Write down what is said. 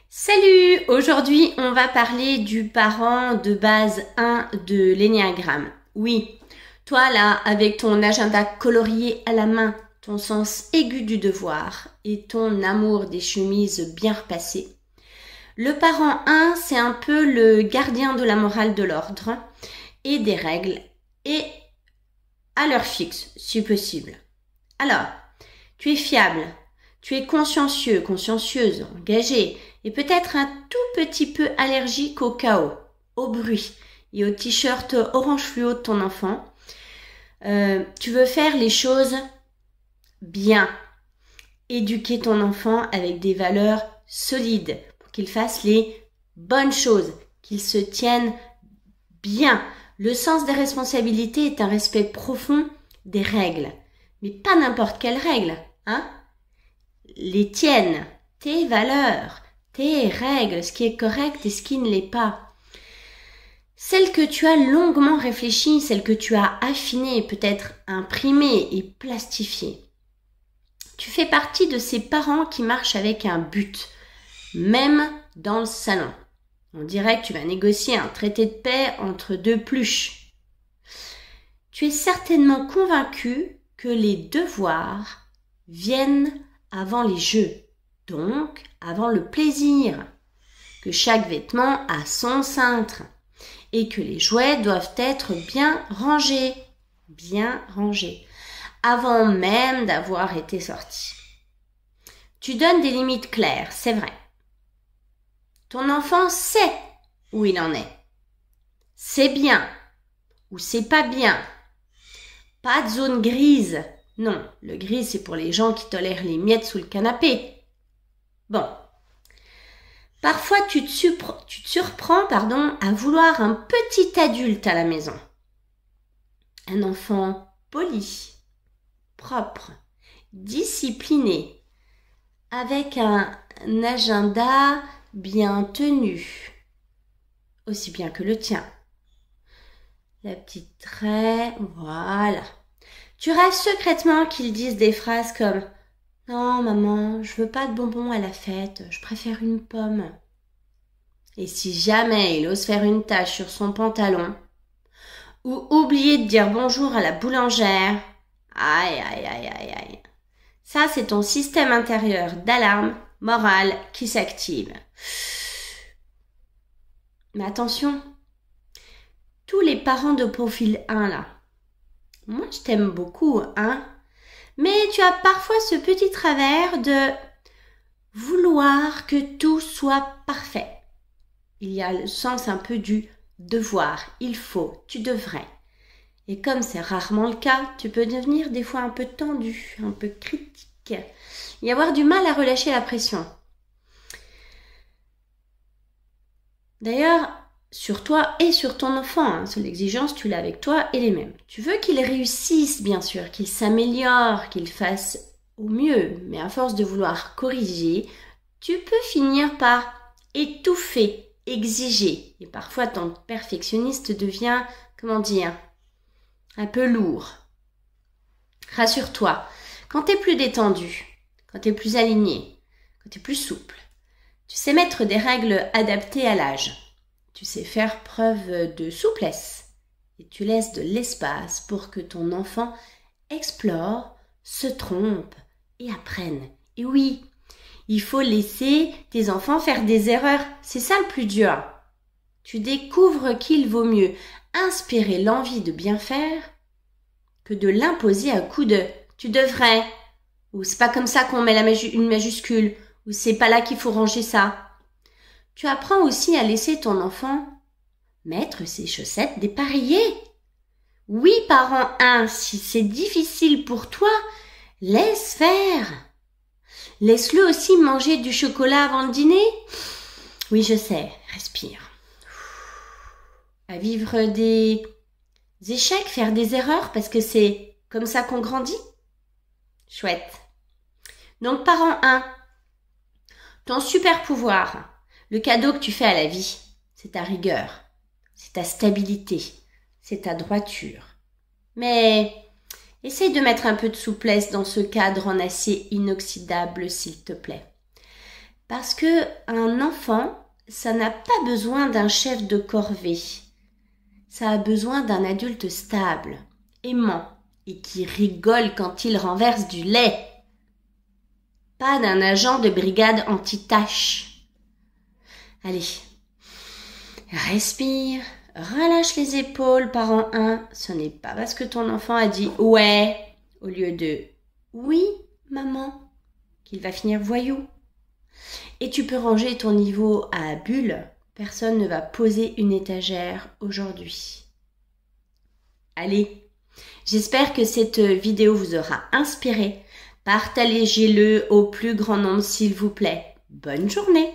Salut! Aujourd'hui, on va parler du parent de base 1 de l'énéagramme. Oui, toi là, avec ton agenda colorié à la main, ton sens aigu du devoir et ton amour des chemises bien repassées. Le parent 1, c'est un peu le gardien de la morale de l'ordre et des règles et à l'heure fixe, si possible. Alors, tu es fiable, tu es consciencieux, consciencieuse, engagé et peut-être un tout petit peu allergique au chaos, au bruit et au t-shirt orange fluo de ton enfant. Tu veux faire les choses bien, éduquer ton enfant avec des valeurs solides pour qu'il fasse les bonnes choses, qu'il se tienne bien. Le sens des responsabilités est un respect profond des règles, mais pas n'importe quelles règles, hein? Les tiennes, tes valeurs, tes règles, ce qui est correct et ce qui ne l'est pas. Celles que tu as longuement réfléchies, celles que tu as affinées, peut-être imprimées et plastifiées. Tu fais partie de ces parents qui marchent avec un but, même dans le salon. On dirait que tu vas négocier un traité de paix entre deux pluches. Tu es certainement convaincu que les devoirs viennent avant les jeux, donc avant le plaisir, que chaque vêtement a son cintre et que les jouets doivent être bien rangés, avant même d'avoir été sortis. Tu donnes des limites claires, c'est vrai. Ton enfant sait où il en est. C'est bien ou c'est pas bien. Pas de zone grise. Non, le gris c'est pour les gens qui tolèrent les miettes sous le canapé. Bon. Parfois tu te surprends à vouloir un petit adulte à la maison. Un enfant poli, propre, discipliné, avec un agenda bien tenu, aussi bien que le tien. La petite raie, voilà. Tu rêves secrètement qu'ils disent des phrases comme « Non, maman, je veux pas de bonbons à la fête, je préfère une pomme. » Et si jamais il ose faire une tache sur son pantalon ou oublier de dire bonjour à la boulangère, aïe, aïe, aïe, aïe, aïe. Ça, c'est ton système intérieur d'alarme morale qui s'active. Mais attention, tous les parents de profil 1 là, moi je t'aime beaucoup, hein, mais tu as parfois ce petit travers de vouloir que tout soit parfait. Il y a le sens un peu du devoir, il faut, tu devrais. Et comme c'est rarement le cas, tu peux devenir des fois un peu tendu, un peu critique, et avoir du mal à relâcher la pression. D'ailleurs, sur toi et sur ton enfant, hein, sur l'exigence, tu l'as avec toi et les mêmes. Tu veux qu'il réussisse, bien sûr, qu'il s'améliore, qu'il fasse au mieux, mais à force de vouloir corriger, tu peux finir par étouffer, exiger. Et parfois, ton perfectionniste devient, un peu lourd. Rassure-toi, quand tu es plus détendu, quand tu es plus aligné, quand tu es plus souple, tu sais mettre des règles adaptées à l'âge. Tu sais faire preuve de souplesse et tu laisses de l'espace pour que ton enfant explore, se trompe et apprenne. Et oui, il faut laisser tes enfants faire des erreurs. C'est ça le plus dur. Tu découvres qu'il vaut mieux inspirer l'envie de bien faire que de l'imposer à coup de « tu devrais » ou « c'est pas comme ça qu'on met une majuscule » ou « c'est pas là qu'il faut ranger ça ». Tu apprends aussi à laisser ton enfant mettre ses chaussettes dépareillées. Oui, parent 1, si c'est difficile pour toi, laisse faire. Laisse-le aussi manger du chocolat avant le dîner. Oui, je sais, respire. À vivre des échecs, faire des erreurs, parce que c'est comme ça qu'on grandit. Chouette. Donc, parent 1, ton super pouvoir, le cadeau que tu fais à la vie, c'est ta rigueur, c'est ta stabilité, c'est ta droiture. Mais essaye de mettre un peu de souplesse dans ce cadre en acier inoxydable, s'il te plaît. Parce que un enfant, ça n'a pas besoin d'un chef de corvée. Ça a besoin d'un adulte stable, aimant et qui rigole quand il renverse du lait. Pas d'un agent de brigade anti-tache. Allez, respire, relâche les épaules, parent 1. Ce n'est pas parce que ton enfant a dit « ouais » au lieu de « oui, maman » qu'il va finir voyou. Et tu peux ranger ton niveau à bulle. Personne ne va poser une étagère aujourd'hui. Allez, j'espère que cette vidéo vous aura inspiré. Partagez-le au plus grand nombre s'il vous plaît. Bonne journée!